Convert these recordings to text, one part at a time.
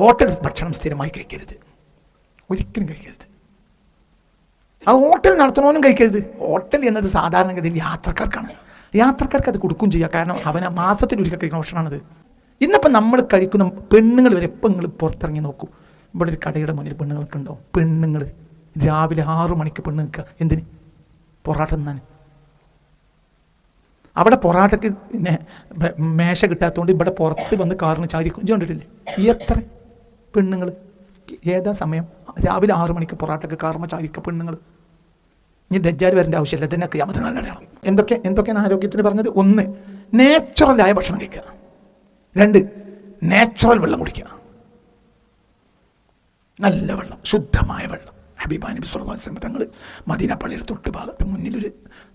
Hotel ഭക്ഷണം സ്ഥിരമായി കഴിക്കരുത്, ഒരിക്കലും കഴിക്കരുത്. ആ ഹോട്ടൽ നടത്തണവനും കഴിക്കരുത്. ഹോട്ടൽ എന്നത് സാധാരണഗതിയിൽ യാത്രക്കാർക്കാണ്. യാത്രക്കാർക്ക് അത് കൊടുക്കും ചെയ്യുക. കാരണം അവന് മാസത്തിൽ ഒരിക്കൽ കഴിക്കുന്ന ഭക്ഷണമാണത്. ഇന്നിപ്പോൾ നമ്മൾ കഴിക്കുന്ന പെണ്ണുങ്ങൾ വരെ എപ്പോൾ നിങ്ങൾ പുറത്തിറങ്ങി നോക്കൂ, ഇവിടെ ഒരു കടയുടെ മുന്നിൽ പെണ്ണുങ്ങൾക്ക് ഉണ്ടാവും. പെണ്ണുങ്ങൾ രാവിലെ 6 മണിക്ക് പെണ്ണ് നിൽക്കുക. എന്തിന്? പൊറാട്ട തിന്നാൻ. അവിടെ പൊറാട്ടയ്ക്ക് പിന്നെ മേശ കിട്ടാത്തതുകൊണ്ട് ഇവിടെ പുറത്ത് വന്ന് കാറിന് ചാരിക്കും കണ്ടിട്ടില്ലേ? എത്ര പെണ്ണുങ്ങൾ ഏതാ സമയം രാവിലെ 6 മണിക്ക് പൊറാട്ടയ്ക്ക് കാർമ ചാരിക്കുക പെണ്ണുങ്ങൾ. ഇനി ദജ്ജാൽ വരേണ്ട ആവശ്യമില്ല, ഇതിനെ ഖിയാമത്ത് നാളിൽ അടയാളം. എന്തൊക്കെയാണ് ആരോഗ്യത്തിന് പറഞ്ഞത്? 1, നാച്ചുറലായ ഭക്ഷണം കഴിക്കുക. 2, നാച്ചുറൽ വെള്ളം കുടിക്കുക. നല്ല വെള്ളം, ശുദ്ധമായ വെള്ളം. ഹബീബ നബി സല്ലല്ലാഹു അലൈഹി വസല്ലം തങ്ങൾ മദീന പള്ളിയുടെ തൊട്ട് ഭാഗത്ത് മുന്നിലൊരു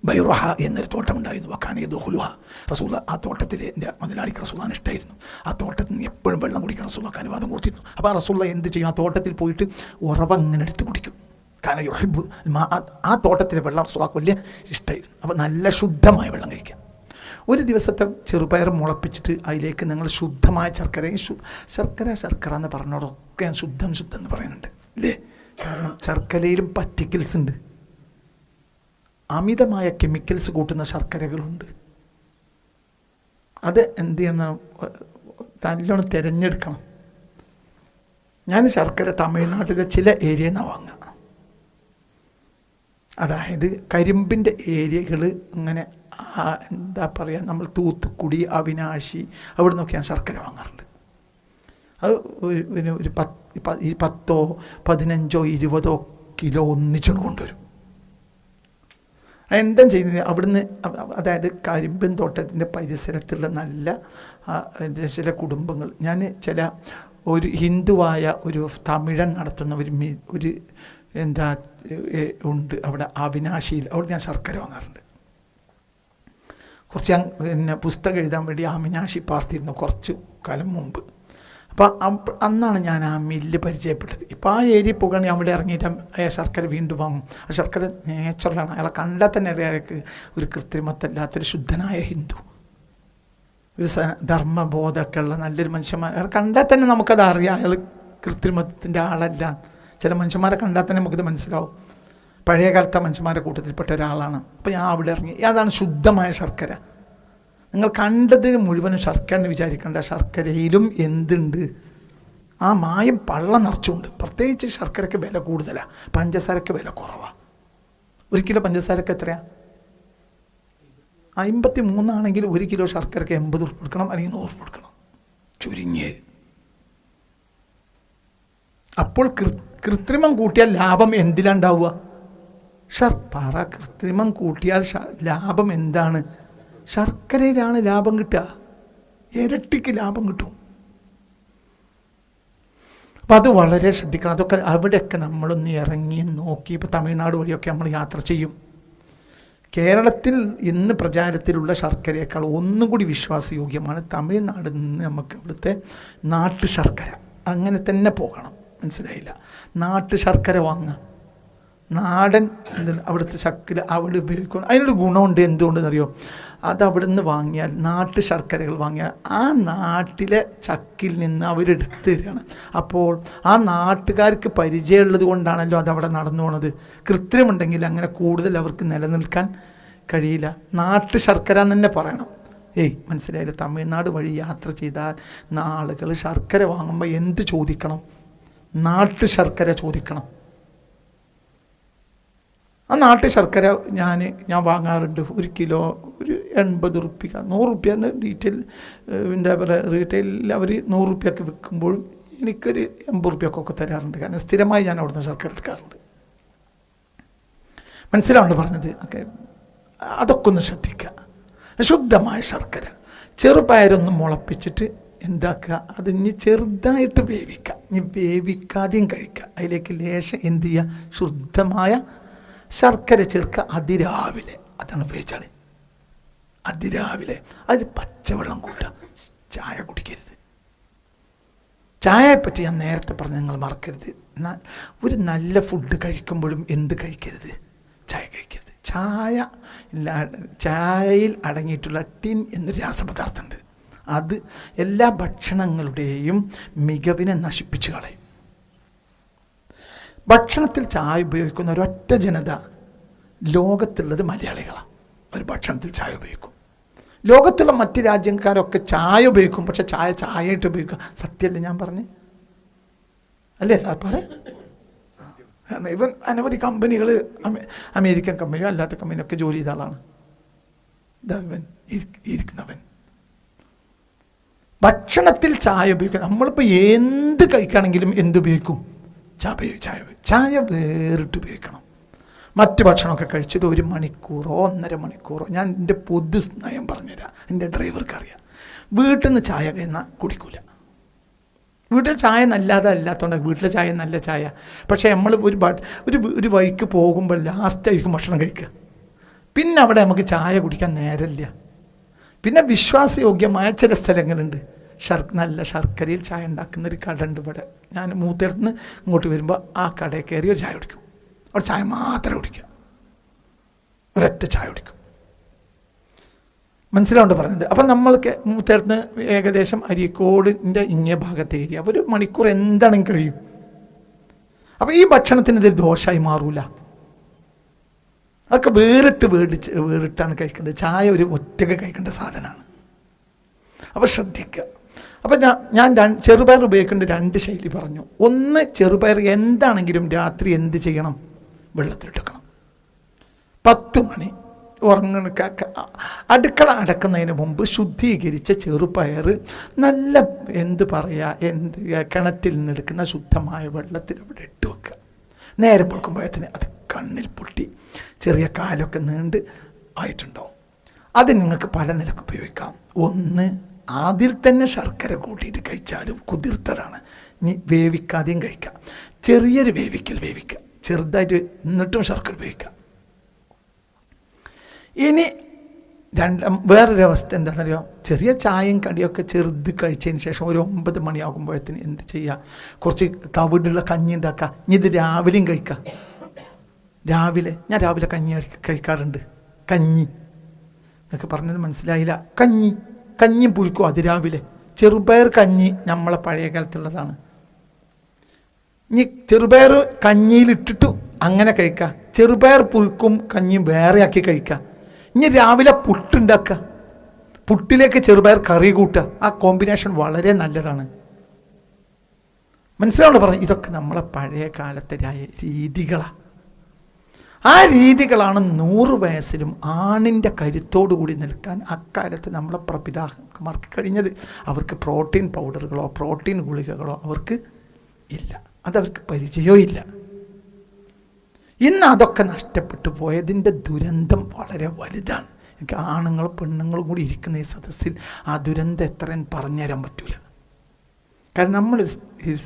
ബൈറുഹ എന്നൊരു തോട്ടം ഉണ്ടായിരുന്നു. വക്കാന യദ്ഖുലുഹ. റസൂൽ ആ തോട്ടത്തിൽ എൻ്റെ മുതലാളിക്ക് റസൂലിന് ഇഷ്ടമായിരുന്നു. ആ തോട്ടത്തിൽ നിന്ന് എപ്പോഴും വെള്ളം കുടിക്കാൻ റസൂലുള്ളാഹിക്ക് അനുവാദം കൊടുത്തിരുന്നു. അപ്പോൾ ആ റസൂൽ എന്ത് ചെയ്യും? ആ തോട്ടത്തിൽ പോയിട്ട് ഉറവ അങ്ങനെ എടുത്ത് കുടിക്കും. കാരണം യുഹിബ്ബു ആ തോട്ടത്തിലെ വെള്ളം റസൂലുള്ളാഹിക്ക് വലിയ ഇഷ്ടമായിരുന്നു. അപ്പോൾ നല്ല ശുദ്ധമായ വെള്ളം കഴിക്കാം. ഒരു ദിവസത്തെ ചെറുപയർ മുളപ്പിച്ചിട്ട് അതിലേക്ക് നിങ്ങൾ ശുദ്ധമായ ശർക്കര എന്ന് പറഞ്ഞോടൊക്കെ ശുദ്ധം എന്ന് പറയുന്നുണ്ട് അല്ലേ? കാരണം ശർക്കരയിലും പറ്റിക്കൽസ് ഉണ്ട്, അമിതമായ കെമിക്കൽസ് കൂട്ടുന്ന ശർക്കരകളുണ്ട്. അത് എന്ത് ചെയ്യുന്ന നല്ലോണം തിരഞ്ഞെടുക്കണം. ഞാൻ ശർക്കര തമിഴ്നാട്ടിലെ ചില ഏരിയയിൽ നിന്നാണ് വാങ്ങുക. അതായത് കരിമ്പിൻ്റെ ഏരിയകൾ ഇങ്ങനെ എന്താ പറയുക, നമ്മൾ തൂത്തുക്കുടി, അവിനാശി അവിടെ നിന്നൊക്കെ ഞാൻ ശർക്കര വാങ്ങാറുണ്ട്. അത് ഒരു 10, 15, 20 കിലോ ഒന്നിച്ചോണ്ട് കൊണ്ടുവരും. എന്താ ചെയ്യുന്നത്? അവിടുന്ന് അതായത് കരിമ്പൻ തോട്ടത്തിൻ്റെ പരിസരത്തുള്ള നല്ല ചില കുടുംബങ്ങൾ, ഞാൻ ഒരു ഹിന്ദുവായ ഒരു തമിഴൻ നടത്തുന്ന ഒരു എന്താ ഉണ്ട് അവിടെ അവിനാശിയിൽ. അവിടെ ഞാൻ ശർക്കര വാങ്ങാറുണ്ട്. കുറച്ച് പിന്നെ പുസ്തകം എഴുതാൻ വേണ്ടി അവിനാശി പാർത്തിരുന്നു കുറച്ച് കാലം മുമ്പ്. അപ്പോൾ അന്നാണ് ഞാൻ ആ മില്ല് പരിചയപ്പെട്ടത്. ഇപ്പോൾ ആ ഏരിയ പോകുകയാണെങ്കിൽ അവിടെ ഇറങ്ങിയിട്ട് ആ ശർക്കര വീണ്ടും വാങ്ങും. ആ ശർക്കര നേച്ചുറലാണ്. അയാളെ കണ്ടാൽ തന്നെ അയാൾക്ക് ഒരു കൃത്രിമത്തല്ലാത്തൊരു ശുദ്ധനായ ഹിന്ദു, ഒരു ധർമ്മബോധമൊക്കെ ഉള്ള നല്ലൊരു മനുഷ്യന്മാർ. അയാൾ കണ്ടാൽ തന്നെ നമുക്കത് അറിയാം അയാൾ കൃത്രിമത്തിൻ്റെ ആളല്ല. ചില മനുഷ്യന്മാരെ കണ്ടാൽ തന്നെ നമുക്കിത് മനസ്സിലാവും. പഴയ കാലത്തെ മനുഷ്യന്മാരുടെ കൂട്ടത്തിൽപ്പെട്ട ഒരാളാണ്. അപ്പോൾ ഞാൻ അവിടെ ഇറങ്ങി. അതാണ് ശുദ്ധമായ ശർക്കര. നിങ്ങൾ കണ്ടത് മുഴുവനും ശർക്കര എന്ന് വിചാരിക്കേണ്ട. ശർക്കരയിലും എന്തുണ്ട്? ആ മായം പള്ള നിറച്ചുണ്ട്. പ്രത്യേകിച്ച് ശർക്കരയ്ക്ക് വില കൂടുതലാണ്, പഞ്ചസാരയ്ക്ക് വില കുറവാണ്. 1 കിലോ പഞ്ചസാരയ്ക്ക് എത്രയാണ്? 53 ആണെങ്കിൽ 1 കിലോ ശർക്കരയ്ക്ക് 80 ഉറുപ്പിക കൊടുക്കണം, അല്ലെങ്കിൽ 100 ഉറുപ്പിക കൊടുക്കണം ചുരുങ്ങി. അപ്പോൾ കൃത്രിമം കൂട്ടിയാൽ ലാഭം എന്തിലുണ്ടാവുക? കൃത്രിമം കൂട്ടിയാൽ ലാഭം എന്താണ്? ശർക്കരയിലാണ് ലാഭം കിട്ടുക. ഇരട്ടിക്ക് ലാഭം കിട്ടും. അപ്പം അത് വളരെ ശ്രദ്ധിക്കണം. അതൊക്കെ അവിടെയൊക്കെ നമ്മളൊന്ന് ഇറങ്ങി നോക്കി. ഇപ്പോൾ തമിഴ്നാട് വഴിയൊക്കെ നമ്മൾ യാത്ര ചെയ്യും. കേരളത്തിൽ ഇന്ന് പ്രചാരത്തിലുള്ള ശർക്കരയേക്കാൾ ഒന്നും കൂടി വിശ്വാസയോഗ്യമാണ് തമിഴ്നാട് നിന്ന് നമുക്ക് ഇവിടുത്തെ നാട്ടു ശർക്കര. അങ്ങനെ തന്നെ പോകണം. മനസ്സിലായില്ല? നാട്ടു ശർക്കര വാങ്ങുക. നാടൻ അവിടുത്തെ ശർക്കര അവിടെ ഉപയോഗിക്കണം. അതിനൊരു ഗുണമുണ്ട്. എന്തുകൊണ്ടെന്നറിയോ? അത് അവിടെ നിന്ന് വാങ്ങിയാൽ, നാട്ടു ശർക്കരകൾ വാങ്ങിയാൽ ആ നാട്ടിലെ ചക്കിൽ നിന്ന് അവരെടുത്ത് തരികയാണ്. അപ്പോൾ ആ നാട്ടുകാർക്ക് പരിചയമുള്ളത് കൊണ്ടാണല്ലോ അതവിടെ നടന്നു പോണത്. കൃത്രിമുണ്ടെങ്കിൽ അങ്ങനെ കൂടുതൽ അവർക്ക് നിലനിൽക്കാൻ കഴിയില്ല. നാട്ടു ശർക്കര എന്ന് തന്നെ പറയണം. മനസ്സിലായില്ല? തമിഴ്നാട് വഴി യാത്ര ചെയ്താൽ ആളുകൾ ശർക്കര വാങ്ങുമ്പോൾ എന്ത് ചോദിക്കണം? നാട്ടു ശർക്കര ചോദിക്കണം. ആ നാട്ടു ശർക്കര ഞാൻ വാങ്ങാറുണ്ട്. 1 കിലോ ഒരു 80 ഉറുപ്പിക, 100 ഉറുപ്പിക എന്ന് എന്താ പറയുക, റീറ്റെയിലിൽ അവർ 100 ഉറുപ്പിയൊക്കെ വിൽക്കുമ്പോഴും എനിക്കൊരു 80 ഉറുപ്പിയൊക്കെ തരാറുണ്ട്. കാരണം സ്ഥിരമായി ഞാൻ അവിടുന്ന് ശർക്കര എടുക്കാറുണ്ട്. മനസ്സിലാവുണ്ട് പറഞ്ഞത്? അതൊക്കെ ഒന്ന് ശ്രദ്ധിക്കുക. ശുദ്ധമായ ശർക്കര. ചെറുപയരൊന്ന് മുളപ്പിച്ചിട്ട് എന്താക്കുക, അത് ഇനി ചെറുതായിട്ട് വേവിക്കുക. ഇനി വേവിക്കാതെയും കഴിക്കുക. അതിലേക്ക് ലേശം എന്ത് ചെയ്യുക, ശുദ്ധമായ ശർക്കര ചേർക്കുക. അതിരാവിലെ, അതാണ് ഉപയോഗിച്ചാൽ അതിരാവിലെ അതിൽ പച്ചവെള്ളം കൂട്ടുക. ചായ കുടിക്കരുത്. ചായയെപ്പറ്റി ഞാൻ നേരത്തെ പറഞ്ഞ് നിങ്ങൾ മറക്കരുത്. ഒരു നല്ല ഫുഡ് കഴിക്കുമ്പോഴും എന്ത് കഴിക്കരുത്? ചായ കഴിക്കരുത്. ചായയിൽ അടങ്ങിയിട്ടുള്ള ടിൻ എന്നൊരു രാസപദാർത്ഥമുണ്ട്. അത് എല്ലാ ഭക്ഷണങ്ങളുടെയും മികവിനെ നശിപ്പിച്ചു കളയും. ഭക്ഷണത്തിൽ ചായ ഉപയോഗിക്കുന്ന ഒരൊറ്റ ജനത ലോകത്തുള്ളത് മലയാളികളാണ്. ഒരു ഭക്ഷണത്തിൽ ചായ ഉപയോഗിക്കും. ലോകത്തുള്ള മറ്റ് രാജ്യക്കാരൊക്കെ ചായ ഉപയോഗിക്കും, പക്ഷെ ചായയായിട്ട് ഉപയോഗിക്കുക. സത്യമല്ലേ ഞാൻ പറഞ്ഞ്? അല്ലേ സാർ പറ? കാരണം ഇവൻ അനവധി കമ്പനികൾ, അമേരിക്കൻ കമ്പനിയോ അല്ലാത്ത കമ്പനിയൊക്കെ ജോലി ചെയ്ത ആളാണ് ഇവൻ ഇരിക്കുന്നവൻ. ഭക്ഷണത്തിൽ ചായ ഉപയോഗിക്കുക. നമ്മളിപ്പോൾ എന്ത് കഴിക്കുകയാണെങ്കിലും എന്തുപയോഗിക്കും? ചായ വേറിട്ട് ഉപയോഗിക്കണം. മറ്റ് ഭക്ഷണമൊക്കെ കഴിച്ചിട്ട് 1 മണിക്കൂറോ 1.5 മണിക്കൂറോ, ഞാൻ എൻ്റെ പൊതു നയം പറഞ്ഞുതരാം, എൻ്റെ ഡ്രൈവർക്ക് അറിയാം. വീട്ടിൽ നിന്ന് ചായ കുടിക്കൂല. വീട്ടിൽ ചായ നല്ലത് അല്ലാത്തതുകൊണ്ട് വീട്ടിലെ ചായ നല്ല ചായ, പക്ഷേ നമ്മൾ ഒരു വഴിക്ക് പോകുമ്പോൾ ലാസ്റ്റായിരിക്കും ഭക്ഷണം കഴിക്കുക. പിന്നെ അവിടെ നമുക്ക് ചായ കുടിക്കാൻ നേരമില്ല. പിന്നെ വിശ്വാസയോഗ്യമായ ചില സ്ഥലങ്ങളുണ്ട്, നല്ല ശർക്കരയിൽ ചായ ഉണ്ടാക്കുന്നൊരു കട ഉണ്ട് ഇവിടെ. ഞാൻ മൂത്തേർന്ന് ഇങ്ങോട്ട് വരുമ്പോൾ ആ കടയിൽ കയറി ഒരു ചായ കുടിക്കും. അവിടെ ചായ മാത്രമേ കുടിക്കുക, ഒരൊറ്റ ചായ കുടിക്കും. മനസ്സിലാവുണ്ട് പറഞ്ഞത്? അപ്പം നമ്മൾക്ക് മൂത്തേർന്ന് ഏകദേശം അരീക്കോടിൻ്റെ ഇങ്ങേ ഭാഗത്തെ ഏരിയ 1 മണിക്കൂർ എന്താണെങ്കിൽ കഴിയും. അപ്പം ഈ ഭക്ഷണത്തിന് ഇതൊരു ദോഷമായി മാറൂല. അതൊക്കെ വേറിട്ടാണ് കഴിക്കേണ്ടത്. ചായ ഒരു ഒറ്റയ്ക്ക് കഴിക്കേണ്ട സാധനമാണ്. അപ്പോൾ ശ്രദ്ധിക്കുക. അപ്പം ഞാൻ ചെറുപയർ ഉപയോഗിക്കേണ്ട 2 ശൈലി പറഞ്ഞു. ഒന്ന്, ചെറുപയർ എന്താണെങ്കിലും രാത്രി എന്ത് ചെയ്യണം? വെള്ളത്തിലിട്ടേക്കണം. 10 മണി അടുക്കള അടക്കുന്നതിന് മുമ്പ് ശുദ്ധീകരിച്ച ചെറുപയർ നല്ല കിണറ്റിൽ നിന്നെടുക്കുന്ന ശുദ്ധമായ വെള്ളത്തിൽ അവിടെ ഇട്ട് വെക്കുക. നേരം പൊളുക്കുമ്പോഴത്തിന് അത് കണ്ണിൽ പൊട്ടി ചെറിയ കാലൊക്കെ നീണ്ട് ആയിട്ടുണ്ടാവും. അത് നിങ്ങൾക്ക് പല നിലക്ക് ഉപയോഗിക്കാം. ഒന്ന്, അതിൽ തന്നെ ശർക്കര കൂട്ടിയിട്ട് കഴിച്ചാലും കുതിർത്തതാണ്. ഇനി വേവിക്കാതെയും കഴിക്കാം. ചെറിയൊരു വേവിക്കുക, ചെറുതായിട്ട്, എന്നിട്ടും ശർക്കര ഉപയോഗിക്കാം. ഇനി വേറൊരു അവസ്ഥ എന്താണെന്നറിയോ? ചെറിയ ചായയും കടിയൊക്കെ ചെറുത് കഴിച്ചതിന് ശേഷം ഒരു 9 മണിയാകുമ്പോഴത്തേന് എന്ത് ചെയ്യുക? കുറച്ച് തവിടുള്ള കഞ്ഞി ഉണ്ടാക്കുക. ഇനി ഇത് രാവിലെയും കഴിക്കാം. ഞാൻ രാവിലെ കഞ്ഞി കഴിക്കാറുണ്ട്. കഞ്ഞി എന്നൊക്കെ പറഞ്ഞത് മനസ്സിലായില്ല. കഞ്ഞി പുൽക്കും അതിരാവിലെ. ചെറുപയർ കഞ്ഞി നമ്മളെ പഴയ കാലത്തുള്ളതാണ്. ഇനി ചെറുപയർ കഞ്ഞിയിലിട്ടിട്ടു അങ്ങനെ കഴിക്കുക. ചെറുപയർ പുൽക്കും കഞ്ഞിയും വേറെ ആക്കി കഴിക്കുക. ഇനി രാവിലെ പുട്ടുണ്ടാക്കുക, പുട്ടിലേക്ക് ചെറുപയർ കറി കൂട്ടുക. ആ കോമ്പിനേഷൻ വളരെ നല്ലതാണ്. മനസ്സിലാവുന്ന പറഞ്ഞു? ഇതൊക്കെ നമ്മളെ പഴയ കാലത്തെ രീതികളാണ്. ആ രീതികളാണ് 100 വയസ്സിലും ആണിൻ്റെ കരുത്തോടുകൂടി നിൽക്കാൻ അക്കാലത്ത് നമ്മളെ പ്രപിതാക്കന്മാർക്ക് കഴിഞ്ഞത്. അവർക്ക് പ്രോട്ടീൻ പൗഡറുകളോ പ്രോട്ടീൻ ഗുളികകളോ അവർക്ക് ഇല്ല, അതവർക്ക് പരിചയമോ ഇല്ല. ഇന്ന് അതൊക്കെ നഷ്ടപ്പെട്ടു പോയതിൻ്റെ ദുരന്തം വളരെ വലുതാണ്. എനിക്ക് ആണുങ്ങളും പെണ്ണുങ്ങളും കൂടി ഇരിക്കുന്ന ഈ സദസ്സിൽ ആ ദുരന്തം എത്രയെന്ന് പറഞ്ഞുതരാൻ പറ്റൂല. കാരണം നമ്മളൊരു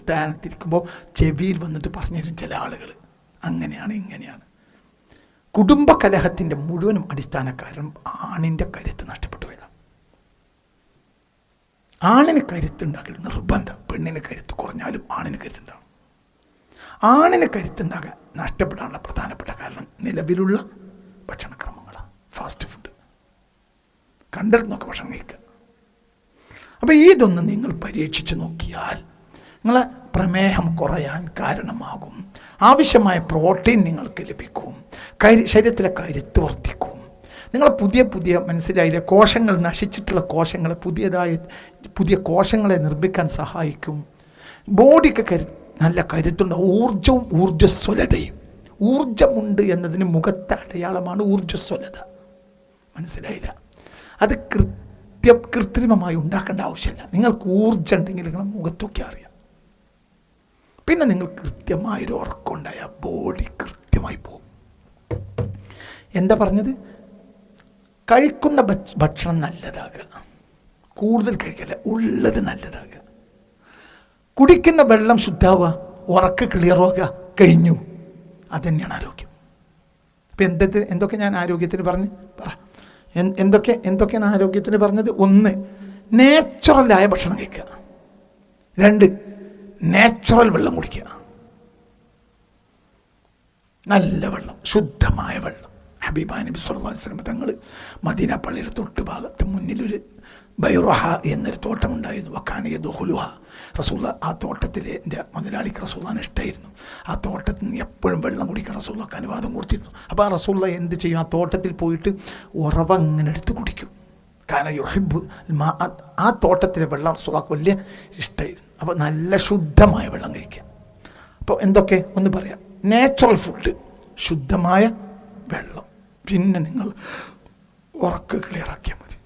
സ്ഥാനത്തിരിക്കുമ്പോൾ ചെവിയിൽ വന്നിട്ട് പറഞ്ഞുതരും ചില ആളുകൾ, അങ്ങനെയാണ് ഇങ്ങനെയാണ്. കുടുംബ കലഹത്തിൻ്റെ മുഴുവനും അടിസ്ഥാന കാരണം ആണിൻ്റെ കരുത്ത് നഷ്ടപ്പെട്ടു പോയതാണ്. ആണിന് കരുത്തുണ്ടാക്കൽ നിർബന്ധം. പെണ്ണിന് കരുത്ത് കുറഞ്ഞാലും ആണിന് കരുത്തുണ്ടാകും. ആണിന് കരുത്തുണ്ടാകാൻ നഷ്ടപ്പെടാനുള്ള പ്രധാനപ്പെട്ട കാരണം നിലവിലുള്ള ഭക്ഷണക്രമങ്ങളാണ്. ഫാസ്റ്റ് ഫുഡ് കണ്ടിരുന്നൊക്കെ ഭക്ഷണം കഴിക്കുക. അപ്പോൾ ഇതൊന്ന് നിങ്ങൾ പരീക്ഷിച്ച് നോക്കിയാൽ നിങ്ങളെ പ്രമേഹം കുറയാൻ കാരണമാകും. ആവശ്യമായ പ്രോട്ടീൻ നിങ്ങൾക്ക് ലഭിക്കും. ശരീരത്തിലെ കരുത്ത് വർദ്ധിക്കും. നിങ്ങൾ പുതിയ മനസ്സിലായില്ലേ, കോശങ്ങൾ നശിച്ചിട്ടുള്ള കോശങ്ങളെ പുതിയ കോശങ്ങളെ നിർമ്മിക്കാൻ സഹായിക്കും. ബോഡിക്ക് നല്ല കരുത്തുണ്ടാവും. ഊർജ്ജസ്വലതയും. ഊർജ്ജമുണ്ട് എന്നതിന് മുഖത്തെ അടയാളമാണ് ഊർജ്ജസ്വലത. മനസ്സിലായില്ല? അത് കൃത്രിമമായി ഉണ്ടാക്കേണ്ട ആവശ്യമില്ല. നിങ്ങൾക്ക് ഊർജ്ജം ഉണ്ടെങ്കിൽ നിങ്ങൾ മുഖത്തൊക്കെ അറിയാം. പിന്നെ നിങ്ങൾ കൃത്യമായൊരു ഉറക്കമുണ്ടായ ബോഡി കൃത്യമായി പോകും. എന്താ പറഞ്ഞത്? കഴിക്കുന്ന ഭക്ഷണം നല്ലതാകുക, കൂടുതൽ കഴിക്കല്ല, ഉള്ളത് നല്ലതാകുക. കുടിക്കുന്ന വെള്ളം ശുദ്ധാവുക, ഉറക്ക ക്ലിയറാവുക, കഴിഞ്ഞു. അതുതന്നെയാണ് ആരോഗ്യം. അപ്പം എന്തൊക്കെ ഞാൻ ആരോഗ്യത്തിന് പറ എന്തൊക്കെയാണ് ആരോഗ്യത്തിന് പറഞ്ഞത്? 1, നേച്ചുറലായ ഭക്ഷണം കഴിക്കുക. 2, നാച്ചുറൽ വെള്ളം കുടിക്കുക. നല്ല വെള്ളം, ശുദ്ധമായ വെള്ളം. ഹബീബായ നബി സല്ലല്ലാഹു അലൈഹി വസല്ലം തങ്ങൾ മദീന പള്ളിയുടെ തൊട്ട് ഭാഗത്ത് മുന്നിലൊരു ബൈറുഹ എന്നൊരു തോട്ടമുണ്ടായിരുന്നു. വക്കാനിയ ദുഹുലുഹ. റസൂള്ള ആ തോട്ടത്തിൽ എൻ്റെ മുതലാളിക്ക് റസൂള്ളാന് ഇഷ്ടമായിരുന്നു. ആ തോട്ടത്തിൽ നിന്ന് എപ്പോഴും വെള്ളം കുടിക്കാൻ റസൂള്ളക്ക് അനുവാദം കൊടുത്തിരുന്നു. അപ്പോൾ ആ റസൂള്ള എന്ത് ചെയ്യും? ആ തോട്ടത്തിൽ പോയിട്ട് ഉറവ ഇങ്ങനെ എടുത്ത് കുടിക്കും. കാരണം യുഹിബ്ബു ആ തോട്ടത്തിലെ വെള്ളം റസൂള്ളക്ക് വലിയ ഇഷ്ടമായിരുന്നു. അപ്പോൾ നല്ല ശുദ്ധമായ വെള്ളം കഴിക്കുക. അപ്പോൾ എന്തൊക്കെ ഒന്ന് പറയാം. നാച്ചുറൽ ഫുഡ്, ശുദ്ധമായ വെള്ളം, പിന്നെ നിങ്ങൾ ഉറക്ക് ക്ലിയറാക്കിയാൽ മതി.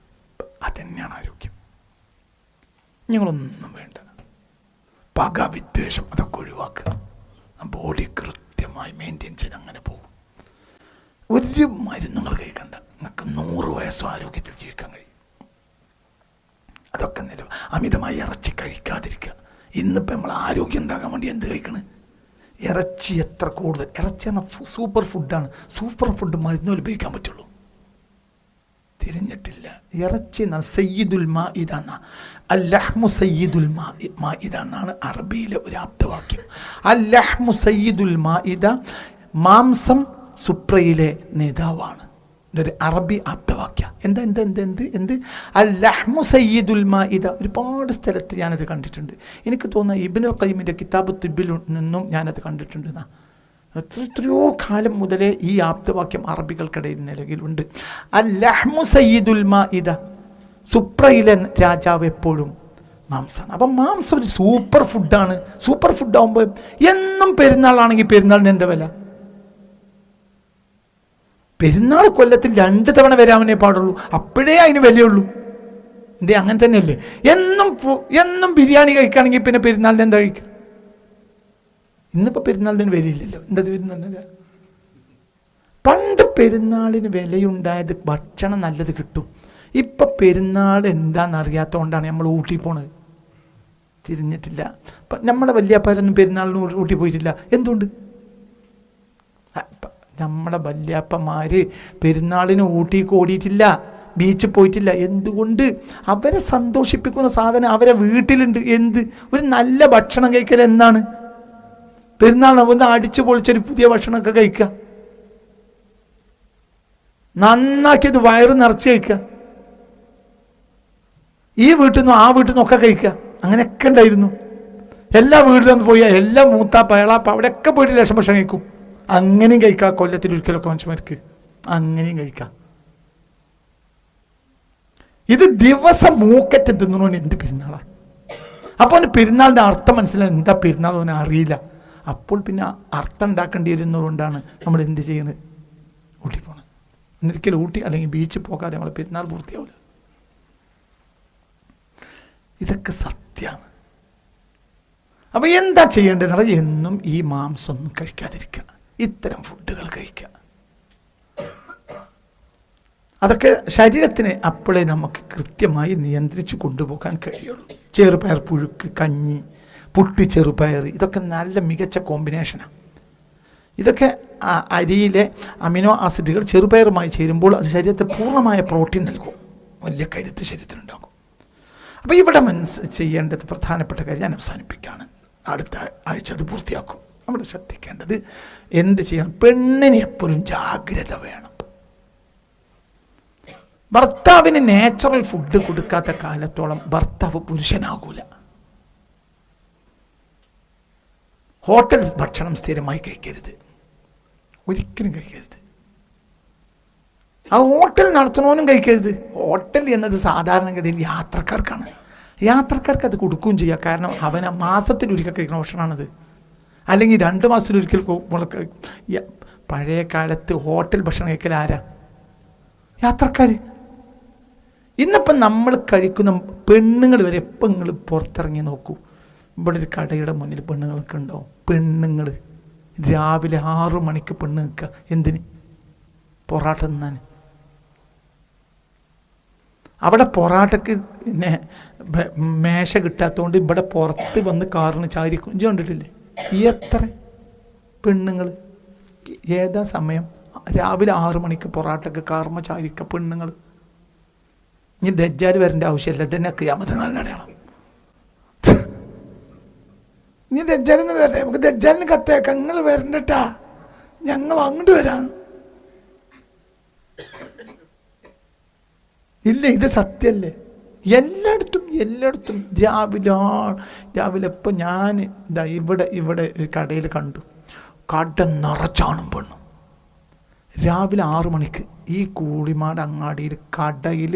അതുതന്നെയാണ് ആരോഗ്യം. നിങ്ങളൊന്നും വേണ്ട. പക, വിദ്വേഷം അതൊക്കെ ഒഴിവാക്കുക. ബോഡി കൃത്യമായി മെയിൻറ്റെയിൻ ചെയ്ത് അങ്ങനെ പോകും. ഒരു മരുന്നുകൾ കഴിക്കണ്ട. നിങ്ങൾക്ക് 100 വയസ്സോ ആരോഗ്യത്തിൽ ജീവിക്കാൻ കഴിയും. അതൊക്കെ അമിതമായി ഇറച്ചി കഴിക്കാതിരിക്കുക. ഇന്നിപ്പോൾ നമ്മൾ ആരോഗ്യം ഉണ്ടാകാൻ വേണ്ടി എന്ത് കഴിക്കണം? ഇറച്ചി എത്ര കൂടുതൽ. ഇറച്ചി പറഞ്ഞാൽ സൂപ്പർ ഫുഡാണ്. സൂപ്പർ ഫുഡ് മരുന്നുകൾ ഉപയോഗിക്കാൻ പറ്റുള്ളൂ. തിരിഞ്ഞിട്ടില്ല. ഇറച്ചി എന്നാണ് സയ്യിദുൽ മാഇദ എന്നാണ്. അല്ലഹ്മു സയ്യിദുൽ മാഇദ എന്നാണ് അറബിയിലെ ഒരു ആപ്തവാക്യം. അല്ലഹ്മു സയ്യിദുൽ മാഇദ, മാംസം സുപ്രയിലെ നേതാവാണ്. ഇതൊരു അറബി ആപ്തവാക്യ. എന്ത് അല്ലഹ്മു സയ്യിദുൽ മാഇദ. ഒരുപാട് സ്ഥലത്ത് ഞാനത് കണ്ടിട്ടുണ്ട്. എനിക്ക് തോന്നുന്ന ഇബ്നുൽ ഖയ്യിമിൻ്റെ കിതാബ് തിബ്ബിൽ നിന്നും ഞാനത് കണ്ടിട്ടുണ്ട്. എത്രയോ കാലം മുതലേ ഈ ആപ്തവാക്യം അറബികൾക്കിടയിൽ നിലവിലുണ്ട്. അല്ലഹ്മു സയ്യിദുൽ മാഇദ, സുപ്രയിലെ രാജാവ് എപ്പോഴും മാംസമാണ്. അപ്പം മാംസം ഒരു സൂപ്പർ ഫുഡാണ്. സൂപ്പർ ഫുഡാകുമ്പോൾ എന്നും പെരുന്നാളാണെങ്കിൽ പെരുന്നാളിന് എന്താ വില? പെരുന്നാൾ കൊല്ലത്തിൽ 2 തവണ വരാമേ പാടുള്ളൂ. അപ്പോഴേ അതിന് വിലയുള്ളൂ. എന്തേ അങ്ങനെ തന്നെയല്ലേ? എന്നും ബിരിയാണി കഴിക്കുകയാണെങ്കിൽ പിന്നെ പെരുന്നാളിന് എന്താ കഴിക്കുക? ഇന്നിപ്പോൾ പെരുന്നാളിന് വിലയില്ലല്ലോ. എന്തത് വരുന്നുണ്ട്? പണ്ട് പെരുന്നാളിന് വിലയുണ്ടായത് ഭക്ഷണം നല്ലത് കിട്ടും. ഇപ്പം പെരുന്നാൾ എന്താണെന്നറിയാത്തതുകൊണ്ടാണ് നമ്മൾ ഊട്ടി പോണത്. തിരിഞ്ഞിട്ടില്ല. നമ്മുടെ വല്യാപ്പാരൊന്നും പെരുന്നാളിന് ഊട്ടി പോയിട്ടില്ല. എന്തുകൊണ്ട്? നമ്മളെ വല്യാപ്പന്മാർ പെരുന്നാളിന് ഊട്ടിക്ക് ഓടിയിട്ടില്ല, ബീച്ചിൽ പോയിട്ടില്ല. എന്തുകൊണ്ട്? അവരെ സന്തോഷിപ്പിക്കുന്ന സാധനം അവരെ വീട്ടിലുണ്ട്. എന്ത്? ഒരു നല്ല ഭക്ഷണം കഴിക്കൽ എന്നാണ്? പെരുന്നാളിന് ഒന്ന് അടിച്ചു പൊളിച്ചൊരു പുതിയ ഭക്ഷണമൊക്കെ കഴിക്കുക, നന്നാക്കിയത് വയറ് നിറച്ച് കഴിക്കുക, ഈ വീട്ടിൽ നിന്നും ആ വീട്ടിൽ നിന്നൊക്കെ കഴിക്കുക. അങ്ങനെയൊക്കെ ഉണ്ടായിരുന്നു. എല്ലാ വീട്ടിലൊന്നും പോയാൽ എല്ലാ മൂത്താപ്പ എളാപ്പ അവിടെയൊക്കെ പോയിട്ട് ലേശം ഭക്ഷണം കഴിക്കും. അങ്ങനെയും കഴിക്കാം. കൊല്ലത്തിൽ ഒരിക്കലൊക്കെ മനുഷ്യന്മാർക്ക് അങ്ങനെയും കഴിക്കാം. ഇത് ദിവസം മൂക്കറ്റ് തിന്നണോന് എന്ത് പെരുന്നാളാണ്? അപ്പോൾ അവന് പെരുന്നാളിൻ്റെ അർത്ഥം മനസ്സിലായി. എന്താ പെരുന്നാൾ അവന് അറിയില്ല. അപ്പോൾ പിന്നെ അർത്ഥം ഉണ്ടാക്കേണ്ടി വരുന്നതുകൊണ്ടാണ് നമ്മൾ എന്ത് ചെയ്യണത്? ഊട്ടി പോകണം. ഒരിക്കലും ഊട്ടി അല്ലെങ്കിൽ ബീച്ചിൽ പോകാതെ നമ്മൾ പെരുന്നാൾ പൂർത്തിയാവില്ല. ഇതൊക്കെ സത്യമാണ്. അപ്പോൾ എന്താ ചെയ്യേണ്ടതെന്ന് പറഞ്ഞാൽ എന്നും ഈ മാംസമൊന്നും കഴിക്കാതിരിക്കുക, ഇത്തരം ഫുഡുകൾ കഴിക്കുക. അതൊക്കെ ശരീരത്തിന് അപ്പോഴേ നമുക്ക് കൃത്യമായി നിയന്ത്രിച്ച് കൊണ്ടുപോകാൻ കഴിയുള്ളൂ. ചെറുപയർ പുഴുക്ക്, കഞ്ഞി, പുട്ട്, ചെറുപയർ, ഇതൊക്കെ നല്ല മികച്ച കോമ്പിനേഷനാണ്. ഇതൊക്കെ അരിയിലെ അമിനോ ആസിഡുകൾ ചെറുപയറുമായി ചേരുമ്പോൾ അത് ശരീരത്തെ പൂർണ്ണമായ പ്രോട്ടീൻ നൽകും, വലിയ കരുത്ത് ശരീരത്തിനുണ്ടാകും. അപ്പോൾ ഇവിടെ ചെയ്യേണ്ടത് പ്രധാനപ്പെട്ട കാര്യം ഞാൻ അവസാനിപ്പിക്കുകയാണ്. അടുത്ത ആഴ്ച അത് പൂർത്തിയാക്കും. നമ്മൾ ശ്രദ്ധിക്കേണ്ടത് എന്ത് ചെയ്യണം? പെണ്ണിന് എപ്പോഴും ജാഗ്രത വേണം. ഭർത്താവിന് നാച്ചുറൽ ഫുഡ് കൊടുക്കാത്ത കാലത്തോളം ഭർത്താവ് പുരുഷനാകൂല. ഹോട്ടൽ ഭക്ഷണം സ്ഥിരമായി കഴിക്കരുത്, ഒരിക്കലും കഴിക്കരുത്. ആ ഹോട്ടൽ നടത്തണോനും കഴിക്കരുത്. ഹോട്ടൽ എന്നത് സാധാരണഗതിയിൽ യാത്രക്കാർക്കാണ്. യാത്രക്കാർക്ക് അത് കൊടുക്കുകയും ചെയ്യുക. കാരണം അവൻ മാസത്തിലൊരിക്കൽ കഴിക്കുന്ന ഭക്ഷണമാണത്. അല്ലെങ്കിൽ 2 മാസത്തിലൊരിക്കൽ. പഴയ കാലത്ത് ഹോട്ടൽ ഭക്ഷണം കഴിക്കൽ ആരാ? യാത്രക്കാർ. ഇന്നിപ്പം നമ്മൾ കഴിക്കുന്ന പെണ്ണുങ്ങൾ വരെ എപ്പം നിങ്ങൾ പുറത്തിറങ്ങി നോക്കൂ, ഇവിടെ ഒരു കടയുടെ മുന്നിൽ പെണ്ണുങ്ങളൊക്കെ ഉണ്ടാവും. പെണ്ണുങ്ങൾ രാവിലെ 6 മണിക്ക് പെണ്ണ് നിൽക്കുക. എന്തിന്? പൊറാട്ട തിന്നാൻ. അവിടെ പൊറാട്ടക്ക് പിന്നെ മേശ കിട്ടാത്തതുകൊണ്ട് ഇവിടെ പുറത്ത് വന്ന് കാറിന് ചാരിക്കും. ഇജ്ജ് കണ്ടിട്ടില്ലേ എത്ര പെണ്ണുങ്ങൾ? ഏതാ സമയം? രാവിലെ 6 മണിക്ക് പൊറാട്ടക്ക് കാർമ ചാരിക്ക പെണ്ണുങ്ങൾ. ഇനി ദജ്ജാൽ വരേണ്ട ആവശ്യമില്ല. ഇതന്നെ ഖിയാമത്ത് നാളിൻ്റെ അടയാളം. ഇനി ദജ്ജാലിന്ന് വരണ്ടേ? നമുക്ക് ദജ്ജാലിന് കത്തേക്കാം. നിങ്ങൾ വരണ്ടട്ടാ, ഞങ്ങൾ അങ്ങോട്ട് വരാം. ഇല്ല, ഇത് സത്യമല്ലേ? എല്ലായിടത്തും രാവിലെ ഇപ്പം ഞാൻ ഇവിടെ ഒരു കടയിൽ കണ്ടു, കട നിറച്ചാണും പെണ്ണും. രാവിലെ 6 മണിക്ക് ഈ കൂളിമാട് അങ്ങാടിയിൽ കടയിൽ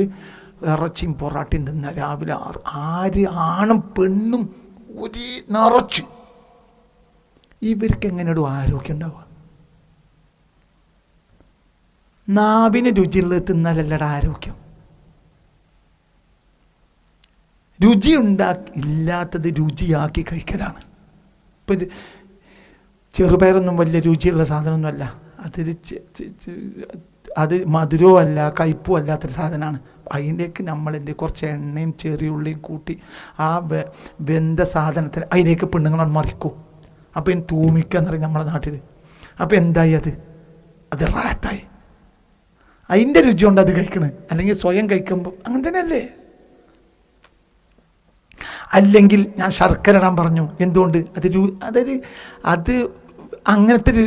ഇറച്ചിയും പൊറാട്ടയും തിന്ന രാവിലെ 6 ആണും പെണ്ണും ഒരേ നിറച്ച്. ഇവർക്ക് എങ്ങനെയാണ് ആരോഗ്യം ഉണ്ടാവുക? നാവിന് രുചിയുള്ളത് തിന്നാലല്ലട ആരോഗ്യം. രുചി ഇല്ലാത്തത് രുചിയാക്കി കഴിക്കലാണ്. ഇപ്പം ഇത് ചെറുപയറൊന്നും വലിയ രുചിയുള്ള സാധനമൊന്നുമല്ല. അത് മധുരവും അല്ല കയ്പും അല്ലാത്തൊരു സാധനമാണ്. അതിലേക്ക് നമ്മളെന്ത് കുറച്ച് എണ്ണയും ചെറിയുള്ളിയും കൂട്ടി ആ വെന്ത സാധനത്തിന് അതിലേക്ക് പെണ്ണുങ്ങളാണ് മറിക്കും. അപ്പോൾ ഇനി തൂമിക്കുക എന്ന് പറയും നമ്മളെ നാട്ടിൽ. അപ്പോൾ എന്തായി? അത് റാത്തായി. അതിൻ്റെ രുചി കൊണ്ട് അത് കഴിക്കണേ. അല്ലെങ്കിൽ സ്വയം കഴിക്കുമ്പോൾ അങ്ങനെ തന്നെയല്ലേ? അല്ലെങ്കിൽ ഞാൻ ശർക്കര ഇടാൻ പറഞ്ഞു. എന്തുകൊണ്ട്? അത് അങ്ങനത്തെ ഒരു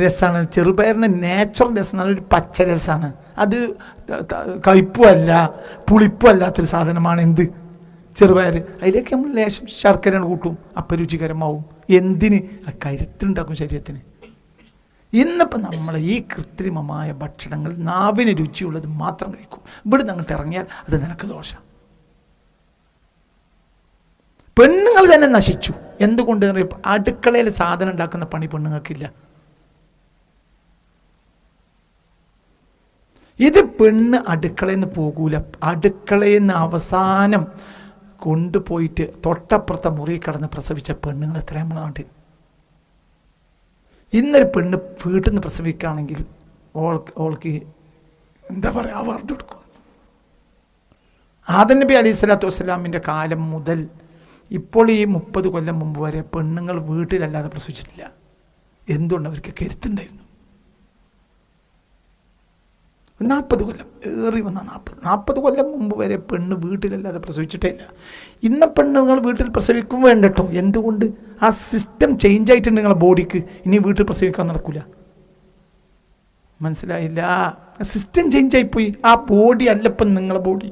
രസമാണ്. ചെറുപയറിന് നാച്ചുറൽ രസം, ഒരു പച്ച രസമാണ്. അത് കയ്പും അല്ല പുളിപ്പും അല്ലാത്തൊരു സാധനമാണ്. എന്ത്? ചെറുപയർ. അതിലേക്ക് നമ്മൾ ലേശം ശർക്കര കൂട്ടും, അപ്പം രുചികരമാവും. എന്തിന്? കരുത്തുണ്ടാക്കും ശരീരത്തിന്. ഇന്നിപ്പോൾ നമ്മൾ ഈ കൃത്രിമമായ ഭക്ഷണങ്ങൾ നാവിന് രുചിയുള്ളത് മാത്രം കഴിക്കും. ഇവിടുന്ന് അങ്ങോട്ട് ഇറങ്ങിയാൽ അത് നിനക്ക് ദോഷം. പെണ്ണുങ്ങൾ തന്നെ നശിച്ചു. എന്തുകൊണ്ട്? അടുക്കളയിൽ സാധനം ഉണ്ടാക്കുന്ന പണി പെണ്ണുങ്ങൾക്കില്ല. ഇത് പെണ്ണ് അടുക്കളയിൽ നിന്ന് പോകൂല. അടുക്കളയിൽ നിന്ന് അവസാനം കൊണ്ടുപോയിട്ട് തൊട്ടപ്പുറത്തെ മുറി കടന്ന് പ്രസവിച്ച പെണ്ണുങ്ങൾ എത്രയും നമ്മുടെ നാട്ടിൽ. ഇന്നൊരു പെണ്ണ് വീട്ടിൽ നിന്ന് പ്രസവിക്കുകയാണെങ്കിൽ ഓൾക്ക് എന്താ പറയുക, അവാർഡ് കൊടുക്കും. ആദം നബി അലൈഹി സ്വലാത്തു വസ്സലാമിൻ്റെ കാലം മുതൽ ഇപ്പോൾ ഈ 30 കൊല്ലം മുമ്പ് വരെ പെണ്ണുങ്ങൾ വീട്ടിലല്ലാതെ പ്രസവിച്ചിട്ടില്ല. എന്തുകൊണ്ട്? അവർക്ക് കരുത്തുണ്ടായിരുന്നു. 40 കൊല്ലം ഏറി വന്ന 40 കൊല്ലം മുമ്പ് വരെ പെണ്ണ് വീട്ടിലല്ലാതെ പ്രസവിച്ചിട്ടേ ഇല്ല. ഇന്ന പെണ്ണുങ്ങൾ വീട്ടിൽ പ്രസവിക്കും വേണ്ടട്ടോ. എന്തുകൊണ്ട്? ആ സിസ്റ്റം ചേഞ്ച് ആയിട്ടുണ്ട് നിങ്ങളെ ബോഡിക്ക്. ഇനി വീട്ടിൽ പ്രസവിക്കാൻ നടക്കില്ല. മനസ്സിലായില്ല? സിസ്റ്റം ചേഞ്ച് ആയിപ്പോയി. ആ ബോഡി അല്ലപ്പം നിങ്ങളെ ബോഡി.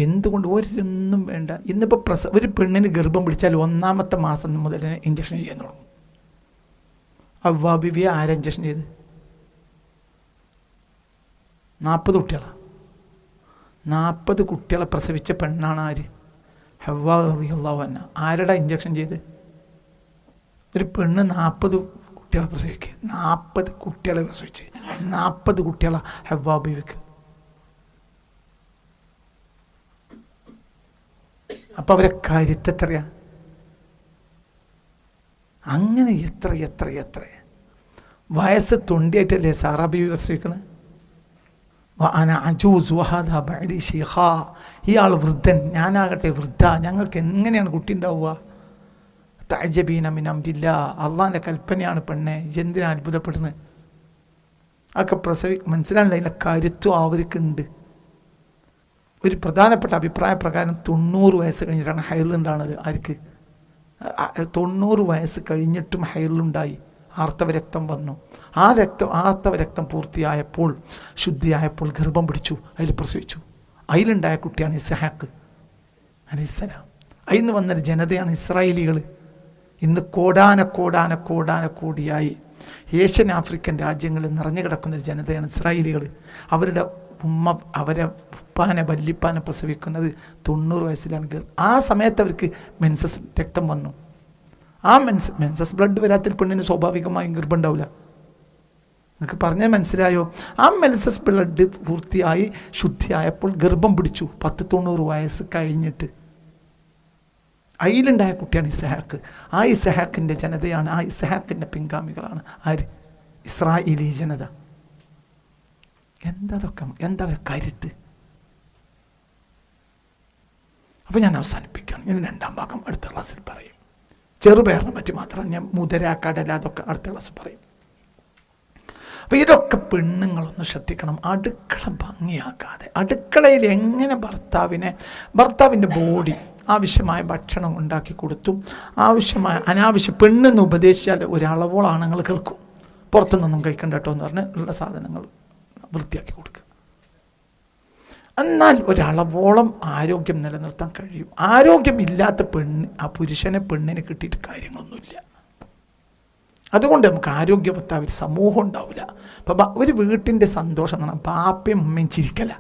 എന്തുകൊണ്ട്? ഒരൊന്നും വേണ്ട. ഇന്നിപ്പോൾ ഒരു പെണ്ണിന് ഗർഭം പിടിച്ചാൽ 1ാമത്തെ മാസം മുതൽ ഇഞ്ചക്ഷൻ ചെയ്യാൻ തുടങ്ങും. ഹവ്വാ ബീവിയെ ആരാ ഇഞ്ചക്ഷൻ ചെയ്ത്? 40 കുട്ടികളാണ്. 40 കുട്ടികളെ പ്രസവിച്ച പെണ്ണാണ് ആര്? ഹവ്വാ റളിയല്ലാഹു അൻഹ. ആരുടെ ഇഞ്ചക്ഷൻ ചെയ്ത്? ഒരു പെണ്ണ് 40 കുട്ടികളെ പ്രസവിക്കുക. 40 കുട്ടികളെ പ്രസവിച്ച് 40 കുട്ടികളെ ഹവ്വാ ബീവിക്ക്. അപ്പം അവരെ കരുത്തെത്രയാ? അങ്ങനെ എത്ര വയസ്സ് 20 സാറാ ബീവി പ്രസവിക്കണത്. ഇയാൾ വൃദ്ധൻ, ഞാനാകട്ടെ വൃദ്ധ. ഞങ്ങൾക്ക് എങ്ങനെയാണ് കുട്ടി ഉണ്ടാവുക? തഅജബീന മിൻ അംരില്ലാ. അള്ളാഹിൻ്റെ കൽപ്പനയാണ് പെണ്ണെ, എന്തിനാ അത്ഭുതപ്പെടുന്നത്? അതൊക്കെ മനസ്സിലാണല്ലോ. അതിൻ്റെ കരുത്തും അവർക്കുണ്ട്. ഒരു പ്രധാനപ്പെട്ട അഭിപ്രായ പ്രകാരം 90 വയസ്സ് കഴിഞ്ഞിട്ടാണ് ഹൈലുണ്ടാണത്. ആർക്ക്? 90 വയസ്സ് കഴിഞ്ഞിട്ടും ഹൈലുണ്ടായി. ആർത്തവ രക്തം വന്നു. ആർത്തവ രക്തം പൂർത്തിയായപ്പോൾ, ശുദ്ധിയായപ്പോൾ ഗർഭം പിടിച്ചു, അതിൽ പ്രസവിച്ചു. അതിലുണ്ടായ കുട്ടിയാണ് ഇസ്ഹാഖ് അലൈഹിസ്സലാം. അതിന്ന് വന്നൊരു ജനതയാണ് ഇസ്രായേലികൾ. ഇന്ന് കോടാനക്കോടിയായി ഏഷ്യൻ ആഫ്രിക്കൻ രാജ്യങ്ങളിൽ നിറഞ്ഞു കിടക്കുന്നൊരു ജനതയാണ് ഇസ്രായേലികൾ. അവരുടെ ഉമ്മ അവരെ വല്ലിപ്പാനെ പ്രസവിക്കുന്നത് 90 വയസ്സിലാണ്. ആ സമയത്ത് അവർക്ക് മെൻസസ് രക്തം വന്നു. ആ മെൻസസ് ബ്ലഡ് വരാത്തൊരു പെണ്ണിന് സ്വാഭാവികമായും ഗർഭം ഉണ്ടാവില്ല. നിങ്ങൾക്ക് പറഞ്ഞാൽ മനസ്സിലായോ? ആ മെൻസസ് ബ്ലഡ് പൂർത്തിയായി ശുദ്ധിയായപ്പോൾ ഗർഭം പിടിച്ചു 90 വയസ്സ് കഴിഞ്ഞിട്ട്. അതിലുണ്ടായ കുട്ടിയാണ് ഇസ്ഹാഖ്. ആ ഇസ്ഹാഖിൻ്റെ ജനതയാണ്, ആ ഇസ്ഹാഖിൻ്റെ പിൻഗാമികളാണ് ആര്? ഇസ്രായേലി ജനത. എന്താ ഒരു കരുത്ത്. അപ്പോൾ ഞാൻ അവസാനിപ്പിക്കുകയാണ്. ഇതിന് 2ാം ഭാഗം അടുത്ത ക്ലാസ്സിൽ പറയും. ചെറുപയറിനെ പറ്റി മാത്രം ഞാൻ മുതിര, കടല അതൊക്കെ അടുത്ത ക്ലാസ് പറയും. അപ്പോൾ ഇതൊക്കെ പെണ്ണുങ്ങളൊന്ന് ശ്രദ്ധിക്കണം. അടുക്കള ഭംഗിയാക്കാതെ, അടുക്കളയിൽ എങ്ങനെ ഭർത്താവിൻ്റെ ബോഡി ആവശ്യമായ ഭക്ഷണം ഉണ്ടാക്കി കൊടുത്തും അനാവശ്യം പെണ്ണെന്ന് ഉപദേശിച്ചാൽ ഒരളവോളം ആണുങ്ങൾ കേൾക്കും. പുറത്തുനിന്നൊന്നും കഴിക്കണ്ട കേട്ടോ എന്ന് പറഞ്ഞ് ഉള്ള സാധനങ്ങൾ വൃത്തിയാക്കി കൊടുക്കുക. എന്നാൽ ഒരളവോളം ആരോഗ്യം നിലനിർത്താൻ കഴിയും. ആരോഗ്യമില്ലാത്ത ആ പെണ്ണിനെ കിട്ടിയിട്ട് കാര്യങ്ങളൊന്നുമില്ല. അതുകൊണ്ട് നമുക്ക് ആരോഗ്യവത്തായ ഒരു സമൂഹം ഉണ്ടാവില്ല. അപ്പം ഒരു വീട്ടിൻ്റെ സന്തോഷം എന്ന് പറഞ്ഞാൽ ബാപ്പയും ഉമ്മയും ചിരിക്കല,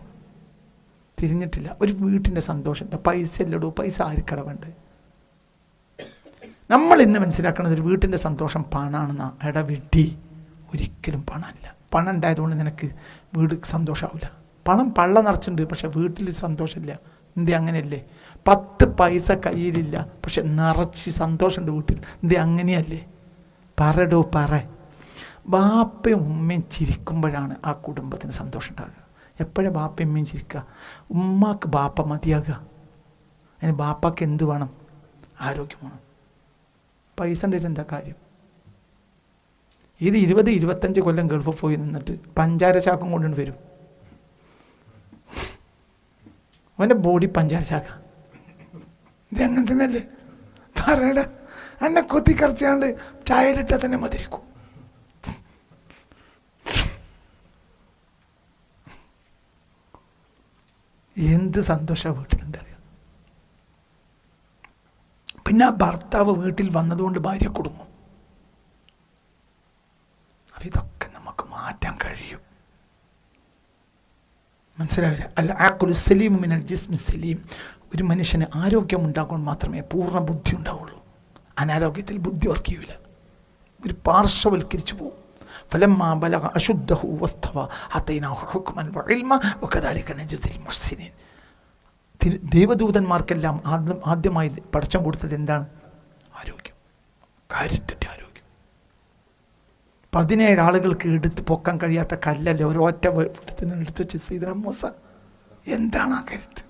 തിരിഞ്ഞിട്ടില്ല. ഒരു വീട്ടിൻ്റെ സന്തോഷം എന്താ? പൈസ അല്ലടൂ, പൈസ ആർക്കട വേണ്ട. നമ്മൾ ഇന്ന് മനസ്സിലാക്കുന്നത് ഒരു വീട്ടിൻ്റെ സന്തോഷം പണമാണെന്നാ. വിഡ്ഢി, ഒരിക്കലും പണമല്ല. പണം ഉണ്ടായതുകൊണ്ട് നിനക്ക് വീട് സന്തോഷമാവില്ല. പണം പള്ള നിറച്ചിട്ടുണ്ട്, പക്ഷെ വീട്ടിൽ സന്തോഷമില്ല. എന്തേ അങ്ങനെയല്ലേ? 10 പൈസ കയ്യിലില്ല, പക്ഷെ നിറച്ച് സന്തോഷമുണ്ട് വീട്ടിൽ. എന്തേ അങ്ങനെയല്ലേ? പറടോ പറ. ബാപ്പയും ഉമ്മയും ചിരിക്കുമ്പോഴാണ് ആ കുടുംബത്തിന് സന്തോഷം ഉണ്ടാകുക. എപ്പോഴാണ് ബാപ്പയും ഉമ്മയും ചിരിക്കുക? ഉമ്മാക്ക് ബാപ്പ മതിയാകുക. അതിന് ബാപ്പാക്ക് എന്ത് വേണം? ആരോഗ്യം വേണം. പൈസ ഉണ്ടെങ്കിൽ എന്താ കാര്യം? ഇത് 20-25 കൊല്ലം ഗൾഫിൽ പോയി നിന്നിട്ട് പഞ്ചാര ചാക്കും കൊണ്ടുകൊണ്ട് വരും. അവൻ്റെ ബോഡി പഞ്ചാര ചാക്ക. ഇത് അങ്ങനെ തന്നെയല്ലേ? പറയടാ, എന്നെ കൊത്തിക്കറച്ചാണ്ട് ചായയിലിട്ടാൽ തന്നെ മതിരിക്കും. എന്ത് സന്തോഷമാണ് വീട്ടിലുണ്ടാകുക. പിന്നെ ആ ഭർത്താവ് വീട്ടിൽ വന്നതുകൊണ്ട് ഭാര്യ കുടുങ്ങും. അപ്പം ഇതൊക്കെ നമുക്ക് മാറ്റാൻ കഴിയും. മനസ്സിലാവില്ല? അല്ല ആക്കുലു സലീം മിനൽ ജിസ്മി സലീം. ഒരു മനുഷ്യന് ആരോഗ്യം ഉണ്ടാകുമ്പോൾ മാത്രമേ പൂർണ്ണ ബുദ്ധി ഉണ്ടാവുള്ളൂ. അനാരോഗ്യത്തിൽ ബുദ്ധി വർക്ക് ചെയ്യൂല, ഒരു പാർശ്വവൽക്കരിച്ചു പോകും. فلما بلغ أشده واستوى آتيناه حكما وعلما وكذلك نجزي المحسنين. ദേവദൂതന്മാർക്കെല്ലാം ആദ്യമായി പടച്ചം കൊടുത്തത് എന്താണ്? ആരോഗ്യം, കാര്യത്തിൻ്റെ ആരോഗ്യം. 17 ആളുകൾക്ക് എടുത്ത് പൊക്കാൻ കഴിയാത്ത കല്ലല്ലേ ഒരൊറ്റ എടുത്ത് വെച്ച് സയ്യിദുനാ മൂസ. എന്താണ് ആ കരുത്ത്?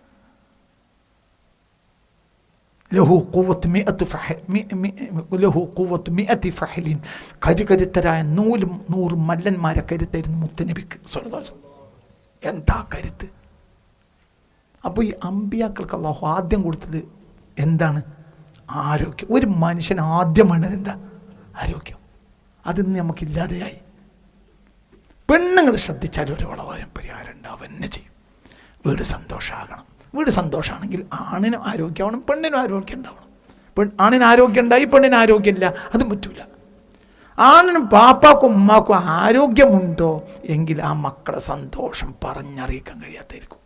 ലഹു ഖുവ്വത്ത് മിഅത്തി ഫഹ്ലിൻ. കരുത്തരായ 100 മല്ലന്മാരെ കരുത്തായിരുന്നു മുത്തനബിക്ക്. എന്താ കരുത്ത്? അപ്പോൾ ഈ അമ്പിയാക്കൾക്ക് അല്ലാഹു ആദ്യം കൊടുത്തത് എന്താണ്? ആരോഗ്യം. ഒരു മനുഷ്യന് ആദ്യം വേണ്ടത് എന്താ? ആരോഗ്യം. അതിന്ന് നമുക്കില്ലാതെയായി. പെണ്ണുങ്ങൾ ശ്രദ്ധിച്ചാൽ ഒരു വളവായും പരിഹാരം ഉണ്ടാവുക തന്നെ ചെയ്യും. വീട് സന്തോഷമാകണം. വീട് സന്തോഷമാണെങ്കിൽ ആണിനും ആരോഗ്യമാവണം, പെണ്ണിനും ആരോഗ്യം ഉണ്ടാവണം. ആണിന് ആരോഗ്യം ഉണ്ടായി പെണ്ണിന് ആരോഗ്യമില്ല, അതും പറ്റൂല. ആണിനും പാപ്പാക്കും ഉമ്മാക്കും ആരോഗ്യമുണ്ടോ എങ്കിൽ ആ മക്കളെ സന്തോഷം പറഞ്ഞറിയിക്കാൻ കഴിയാത്തായിരിക്കും.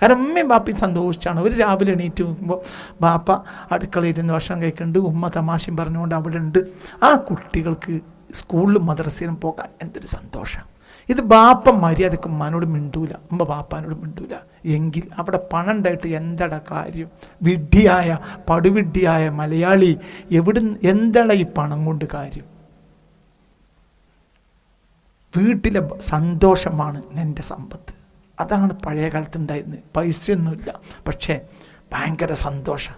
കാരണം ഉമ്മയും ബാപ്പയും സന്തോഷിച്ചാണ്. ഒരു രാവിലെ എണീറ്റ് നോക്കുമ്പോൾ ബാപ്പ അടുക്കളയിൽ ഇരുന്ന് ഭക്ഷണം കഴിക്കുന്നുണ്ട്, ഉമ്മ തമാശയും പറഞ്ഞുകൊണ്ട് അവിടെ ഉണ്ട്. ആ കുട്ടികൾക്ക് സ്കൂളിലും മദ്രസയിലും പോകാൻ എന്തൊരു സന്തോഷം. ഇത് ബാപ്പ മര്യാദക്ക് ഉമ്മാനോട് മിണ്ടൂല, ഉമ്മ ബാപ്പാനോട് മിണ്ടൂല എങ്കിൽ അവിടെ പണം ഉണ്ടായിട്ട് എന്താടാ കാര്യം? വിഡ്ഢിയായ പടുവിഡ്ഢിയായ മലയാളി എന്താണ് ഈ പണം കൊണ്ട് കാര്യം? വീട്ടിലെ സന്തോഷമാണ് എൻ്റെ സമ്പത്ത്. അതാണ് പഴയ കാലത്ത് ഉണ്ടായിരുന്നത്. പൈസയൊന്നുമില്ല, പക്ഷേ ഭയങ്കര സന്തോഷം.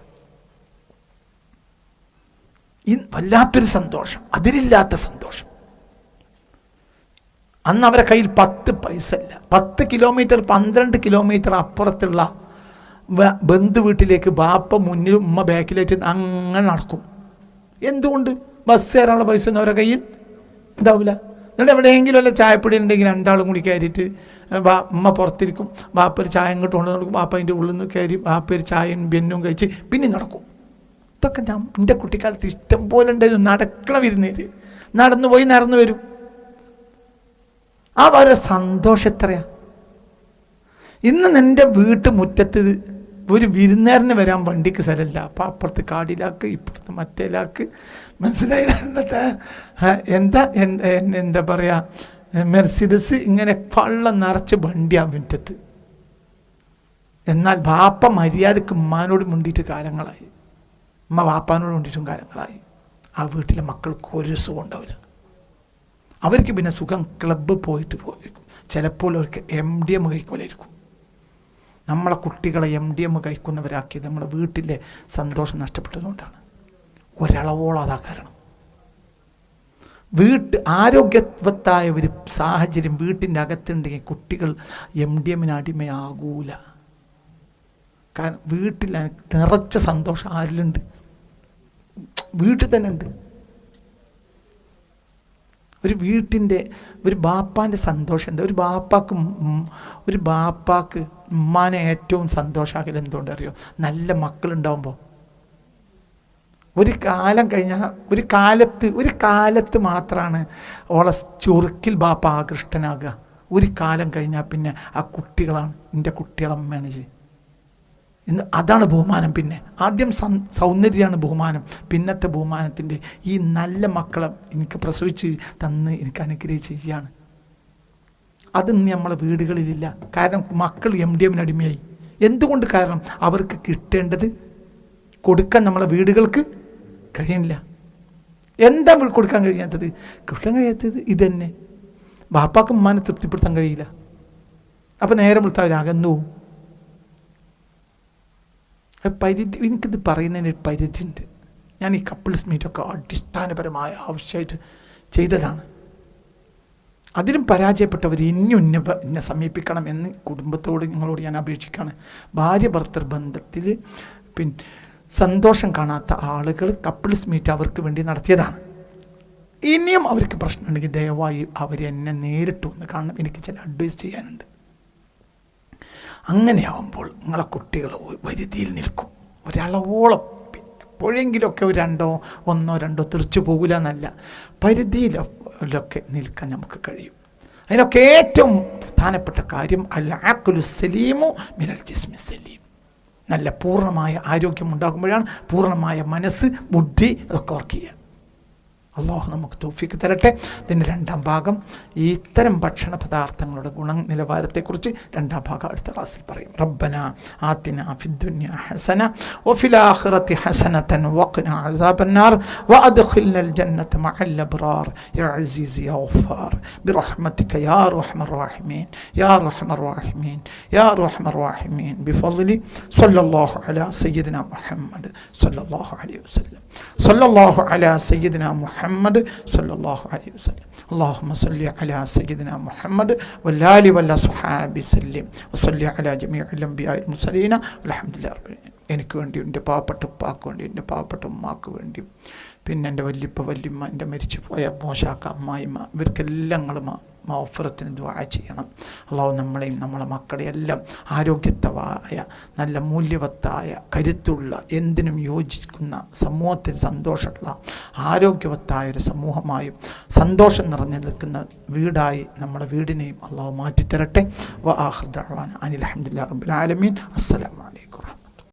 വല്ലാത്തൊരു സന്തോഷം, അതിരില്ലാത്ത സന്തോഷം. അന്ന് അവരെ കയ്യിൽ 10 പൈസ ഇല്ല. 10 കിലോമീറ്റർ 12 കിലോമീറ്റർ അപ്പുറത്തുള്ള ബന്ധു വീട്ടിലേക്ക് ബാപ്പ മുന്നിലും ഉമ്മ ബാക്കിലായിട്ട് അങ്ങനെ നടക്കും. എന്തുകൊണ്ട്? ബസ് കയറാനുള്ള പൈസ ഒന്നും അവരുടെ കയ്യിൽ ഉണ്ടാവില്ല. എന്നിട്ട് എവിടെയെങ്കിലും വല്ല ചായപ്പൊടി ഉണ്ടെങ്കിൽ 2 ആളും കൂടി കയറിയിട്ട് ഉമ്മ പുറത്തിരിക്കും, ബാപ്പ ഒരു ചായ ഇങ്ങോട്ട് കൊണ്ട് നടക്കും, ബാപ്പ അതിൻ്റെ ഉള്ളിൽ നിന്ന് കയറി ബാപ്പ ഒരു ചായയും ബെന്നും കഴിച്ച് പിന്നെ നടക്കും. ഇതൊക്കെ എൻ്റെ കുട്ടിക്കാലത്ത് ഇഷ്ടം പോലെ ഉണ്ടായിരുന്നു. നടക്കണ വിരുന്നേര് നടന്നു പോയി നടന്നു വരും. ആ വളരെ സന്തോഷം എത്രയാ. ഇന്ന് എൻ്റെ വീട്ടുമുറ്റത്ത് ഒരു വിരുന്നേരന് വരാൻ വണ്ടിക്ക് സ്ഥലമില്ല. അപ്പം അപ്പുറത്ത് കാടിലാക്ക്, ഇപ്പുറത്ത് മറ്റേലാക്ക്. മനസ്സിലായി? എന്താ പറയുക, മെർസിഡസ് ഇങ്ങനെ വള്ളം നിറച്ച് വണ്ടിയാ മുറ്റത്ത്. എന്നാൽ ബാപ്പ മര്യാദക്ക് ഉമ്മാനോട് മുണ്ടിയിട്ട് കാലങ്ങളായി, ഉമ്മ ബാപ്പാനോട് മുണ്ടിയിട്ടും കാലങ്ങളായി. ആ വീട്ടിലെ മക്കൾക്ക് ഒരു സുഖം ഉണ്ടാവില്ല. അവർക്ക് പിന്നെ സുഖം ക്ലബ്ബ് പോയിട്ട് പോയിരിക്കും. ചിലപ്പോൾ അവർക്ക് MDM കഴിക്കുമ്പോഴായിരിക്കും. നമ്മളെ കുട്ടികളെ MDM കഴിക്കുന്നവരാക്കിയത് നമ്മുടെ വീട്ടിലെ സന്തോഷം നഷ്ടപ്പെട്ടതുകൊണ്ടാണ്. ഒരളവോളം അതാ കാരണം. ആരോഗ്യവത്തായ ഒരു സാഹചര്യം വീട്ടിൻ്റെ അകത്തുണ്ടെങ്കിൽ കുട്ടികൾ MDM-ന് അടിമയാകൂല. കാരണം വീട്ടിൽ നിറച്ച സന്തോഷം ആരിലുണ്ട്? വീട്ടിൽ തന്നെ ഉണ്ട്. ഒരു വീട്ടിൻ്റെ ഒരു ബാപ്പാൻ്റെ സന്തോഷം എന്താ? ഒരു ബാപ്പാക്ക് ഉമ്മാനെ ഏറ്റവും സന്തോഷമാക്കൽ എന്തുകൊണ്ട് അറിയോ? നല്ല മക്കളുണ്ടാവുമ്പോൾ. ഒരു കാലം കഴിഞ്ഞാൽ ഒരു കാലത്ത് മാത്രമാണ് ഓളെ ചുറുക്കിൽ ബാപ്പ ആകൃഷ്ടനാകുക. ഒരു കാലം കഴിഞ്ഞാൽ പിന്നെ ആ കുട്ടികളാണ് എൻ്റെ കുട്ടികളമ്മയാണ് ചെയ്യും. ഇന്ന് അതാണ് ബഹുമാനം. പിന്നെ ആദ്യം സൗന്ദര്യമാണ് ബഹുമാനം. പിന്നത്തെ ബഹുമാനത്തിൻ്റെ ഈ നല്ല മക്കളെ എനിക്ക് പ്രസവിച്ച് തന്ന് എനിക്ക് അനുഗ്രഹിച്ച് ചെയ്യാണ്. അതിന്ന് നമ്മളെ വീടുകളിലില്ല. കാരണം മക്കൾ MDMന് അടിമയായി. എന്തുകൊണ്ട്? കാരണം അവർക്ക് കിട്ടേണ്ടത് കൊടുക്കാൻ നമ്മളെ വീടുകൾക്ക് കഴിയില്ല. എന്താ കൊടുക്കാൻ കഴിയാത്തത്? ഇത് തന്നെ. ബാപ്പാക്കും ഉമ്മാനെ തൃപ്തിപ്പെടുത്താൻ കഴിയില്ല. അപ്പം നേരം വിളിത്താൽ അകന്നു പോവും. പരിധി, എനിക്കിത് പറയുന്നതിന് ഒരു പരിധിയുണ്ട്. ഞാൻ ഈ കപ്പിൾസ് മീറ്റൊക്കെ അടിസ്ഥാനപരമായ ആവശ്യമായിട്ട് ചെയ്തതാണ്. അതിലും പരാജയപ്പെട്ടവർ ഇനിയും എന്നെ സമീപിക്കണം എന്ന് കുടുംബത്തോട് നിങ്ങളോട് ഞാൻ അപേക്ഷിക്കുകയാണ്. ഭാര്യ ഭർത്തൃ ബന്ധത്തിൽ സന്തോഷം കാണാത്ത ആളുകൾ കപ്പിൾസ് മീറ്റ് അവർക്ക് വേണ്ടി നടത്തിയതാണ്. ഇനിയും അവർക്ക് പ്രശ്നമുണ്ടെങ്കിൽ ദയവായി അവരെന്നെ നേരിട്ട് വന്ന് കാണണം. എനിക്ക് ചില അഡ്വൈസ് ചെയ്യാനുണ്ട്. അങ്ങനെയാവുമ്പോൾ നിങ്ങളെ കുട്ടികൾ വരുതിയിൽ നിൽക്കും. ഒരളവോളം എപ്പോഴെങ്കിലുമൊക്കെ ഒരു ഒന്നോ രണ്ടോ തെറിച്ചു പോകില്ല എന്നല്ല, പരിധിയിലൊക്കെ നിൽക്കാൻ നമുക്ക് കഴിയും. അതിനൊക്കെ ഏറ്റവും പ്രധാനപ്പെട്ട കാര്യം അൽ അഖ്ലു സലീമു മിനൽ ജിസ്മി സലീം. നല്ല പൂർണ്ണമായ ആരോഗ്യം ഉണ്ടാകുമ്പോഴാണ് പൂർണ്ണമായ മനസ്സ്, ബുദ്ധി അതൊക്കെ വർക്ക് ചെയ്യുക. അള്ളാഹു നമുക്ക് തൗഫീഖ് തരട്ടെ. ഇതിൻ്റെ രണ്ടാം ഭാഗം ഈ ഇത്തരം ഭക്ഷണ പദാർത്ഥങ്ങളുടെ ഗുണനിലവാരത്തെക്കുറിച്ച് രണ്ടാം ഭാഗം അടുത്ത ക്ലാസ്സിൽ പറയും. റബ്ബന ആതിന ഫിദ്ദുനിയ ഹസന വഫിൽ ആഖിറതി ഹസനതൻ വഖിനാ അദാബന്നാർ വഅദ്ഖിൽനൽ ജന്നത മഅൽ അബ്റാർ യാ അസീസ് യാ ഗഫാർ ബിറഹ്മതിക യാ അർഹമർ റഹീമീൻ യാ അർഹമർ റഹീമീൻ യാ അർഹമർ റഹീമീൻ ബിഫദ്ലി സല്ലല്ലാഹു അലാ സയ്യിദിനാ മുഹമ്മദ് സല്ലല്ലാഹു അലൈഹി വസല്ലം സല്ലല്ലാഹു അലാ സയ്യിദിനാ محمد صلى الله عليه وسلم. اللهم صل على سيدنا محمد والآل والأصحاب سلم وصل على جميع الأنبياء المرسلين والحمد لله رب العالمين. എനിക്ക് വേണ്ടിയും എൻ്റെ പാവപ്പെട്ട ഉപ്പാക്ക് വേണ്ടിയും എൻ്റെ പാവപ്പെട്ട ഉമ്മാക്ക് വേണ്ടിയും പിന്നെ എൻ്റെ വല്യപ്പ വല്യമ്മ, എൻ്റെ മരിച്ചു പോയ മോശാക്ക അമ്മായിമ്മ, ഇവർക്കെല്ലാം നിങ്ങൾ മഗ്ഫിറത്തിന് ദുആ ചെയ്യണം. അള്ളാഹു നമ്മളെയും നമ്മളെ മക്കളെയും എല്ലാം ആരോഗ്യത്തവായ നല്ല മൂല്യവത്തായ കരുത്തുള്ള എന്തിനും യോജിക്കുന്ന സമൂഹത്തിന് സന്തോഷമുള്ള ആരോഗ്യവത്തായ ഒരു സമൂഹമായും സന്തോഷം നിറഞ്ഞു നിൽക്കുന്ന വീടായി നമ്മുടെ വീടിനെയും അള്ളാഹു മാറ്റിത്തരട്ടെ. വ ആഖിറു ദഅ്വാന അനിൽ ഹംദുലില്ലാഹി റബ്ബിൽ ആലമീൻ. അസ്സലാമു അലൈക്കും.